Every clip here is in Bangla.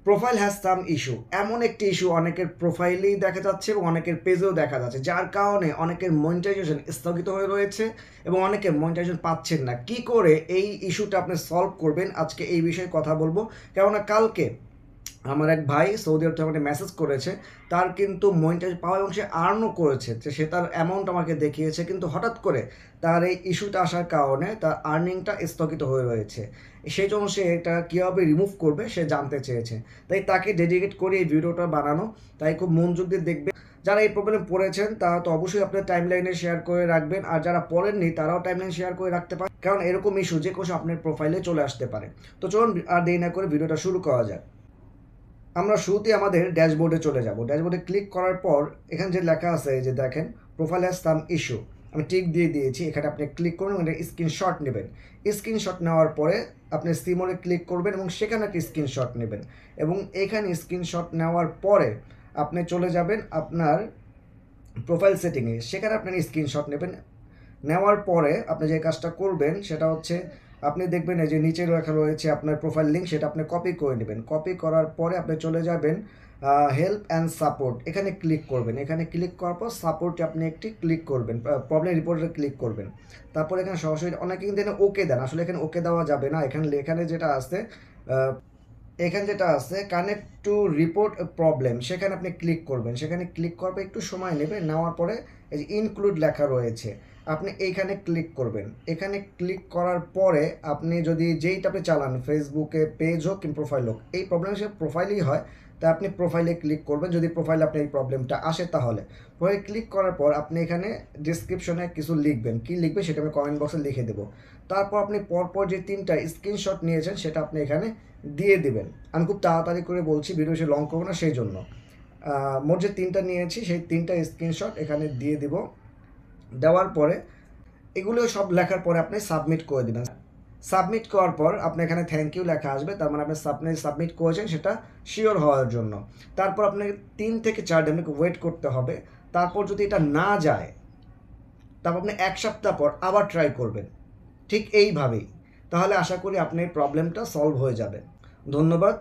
প্রোফাইল হ্যাজ সাম ইস্যু, এমন একটি ইস্যু অনেকের প্রোফাইলেই দেখা যাচ্ছে এবং অনেকের পেজেও দেখা যাচ্ছে, যার কারণে অনেকের মনিটাইজেশন স্থগিত হয়ে রয়েছে এবং অনেকে মনিটাইজেশন পাচ্ছেন না। কি করে এই ইস্যুটা আপনি সলভ করবেন, আজকে এই বিষয়ে কথা বলবো। কেননা কালকে আমার এক ভাই সৌদি আরব থেকে আমাকে মেসেজ করেছে, তার কিন্তু মনিটাইজ পাওয়া এবং সে আর্নও করেছে, যে সে তার অ্যামাউন্ট আমাকে দেখিয়েছে, কিন্তু হঠাৎ করে তার এই ইস্যুটা আসার কারণে তার আর্নিংটা স্থগিত হয়ে রয়েছে। সেই জন্য সে এটা কীভাবে রিমুভ করবে সে জানতে চেয়েছে, তাই তাকে ডেডিকেট করে এই ভিডিওটা বানানো। তাই খুব মনোযোগ দিয়ে দেখবে। যারা এই প্রবলেম পড়েছেন তারা তো অবশ্যই আপনার টাইমলাইনে শেয়ার করে রাখবেন, আর যারা পড়েননি তারাও টাইমলাইন শেয়ার করে রাখতে পারেন, কারণ এরকম ইস্যু যে কোনো আপনার প্রোফাইলে চলে আসতে পারে। তো চলুন আর দেরি না করে ভিডিওটা শুরু করা যাক। আমরা শুরুতে আমাদের ড্যাশবোর্ডে চলে যাব। ড্যাশবোর্ডে ক্লিক করার পর এখানে যে লেখা আছে, এই যে দেখেন প্রোফাইল হ্যাজ সাম ইস্যু, আমি টিক দিয়ে দিয়েছি। এখানে আপনি ক্লিক করুন, এটা স্ক্রিনশট নেবেন। স্ক্রিনশট নেওয়ার পরে আপনি সিমোরে ক্লিক করবেন এবং সেখানে একটা স্ক্রিনশট নেবেন, এবং এখানে স্ক্রিনশট নেওয়ার পরে আপনি চলে যাবেন আপনার প্রোফাইল সেটিংয়ে, সেখানে আপনি স্ক্রিনশট নেবেন। নেওয়ার পরে আপনি যে কাজটা করবেন সেটা হচ্ছে, আপনি দেখবেন এই যে নিচে লেখা রয়েছে আপনার প্রোফাইল লিঙ্ক, সেটা আপনি কপি করে নেবেন। কপি করার পরে আপনি চলে যাবেন হেল্প অ্যান্ড সাপোর্ট, এখানে ক্লিক করবেন। এখানে ক্লিক করার পর সাপোর্টে আপনি একটি ক্লিক করবেন, প্রবলেম রিপোর্টে ক্লিক করবেন। তারপর এখানে সরাসরি অনেকে কিন্তু এখানে ওকে দেন, আসলে এখানে ওকে দেওয়া যাবে না। এখানে যেটা আছে, এখানে যেটা আছে কানেক্ট টু রিপোর্ট প্রবলেম, সেখানে আপনি ক্লিক করবেন। সেখানে ক্লিক করার পর একটু সময় নেবে, নেওয়ার পরে এই যে ইনক্লুড লেখা রয়েছে, আপনি এইখানে ক্লিক করবেন। এখানে ক্লিক করার পরে আপনি যদি যেইটা আপনি চালান, ফেসবুকে পেজ হোক কিংবা প্রোফাইল হোক, এই প্রবলেম সে প্রোফাইলেই হয়, তা আপনি প্রোফাইলে ক্লিক করবেন যদি প্রোফাইলে আপনি এই প্রবলেমটা আসে। তাহলে প্রোফাইলে ক্লিক করার পর আপনি এখানে ডিসক্রিপশনে কিছু লিখবেন, কি লিখবেন সেটা আমি কমেন্ট বক্সে লিখে দেবো। তারপর আপনি পরপর যে 3টা স্ক্রিনশট নিয়েছেন সেটা আপনি এখানে দিয়ে দিবেন। আমি খুব তাড়াতাড়ি করে বলছি, ভিডিও সে লং করবো না, সেই জন্য মোট যে 3টা নিয়েছি সেই 3টা স্ক্রিনশট এখানে দিয়ে দিব। দেওয়ার পরে এগুলো সব লেখার পরে আপনি সাবমিট করে দেবেন। সাবমিট করার পর আপনি এখানে থ্যাংক ইউ লেখা আসবে, তার মানে আপনি সাবমিট করেছেন সেটা শিওর হওয়ার জন্য। তারপর আপনাকে 3 থেকে 4 দিন আপনাকে ওয়েট করতে হবে। তারপর যদি এটা না যায়, তারপর আপনি 1 সপ্তাহ পর আবার ট্রাই করবেন, ঠিক এইভাবেই। তাহলে আশা করি আপনার প্রবলেমটা সলভ হয়ে যাবে। ধন্যবাদ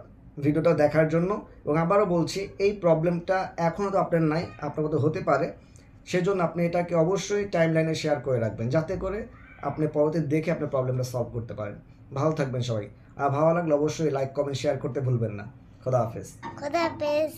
ভিডিওটা দেখার জন্য, এবং আবারও বলছি এই প্রবলেমটা এখনও তো আপনার নাই, আপনার মতো হতে পারে। সেজন্য আপনি এটাকে অবশ্যই টাইমলাইনে শেয়ার করে রাখবেন, যাতে করে আপনি পরবর্তী দেখে আপনার প্রবলেমটা সলভ করতে পারেন। ভালো থাকবেন সবাই, আর ভালো লাগলে অবশ্যই লাইক কমেন্ট শেয়ার করতে ভুলবেন না। খোদা হাফেজ। খোদা হাফেজ।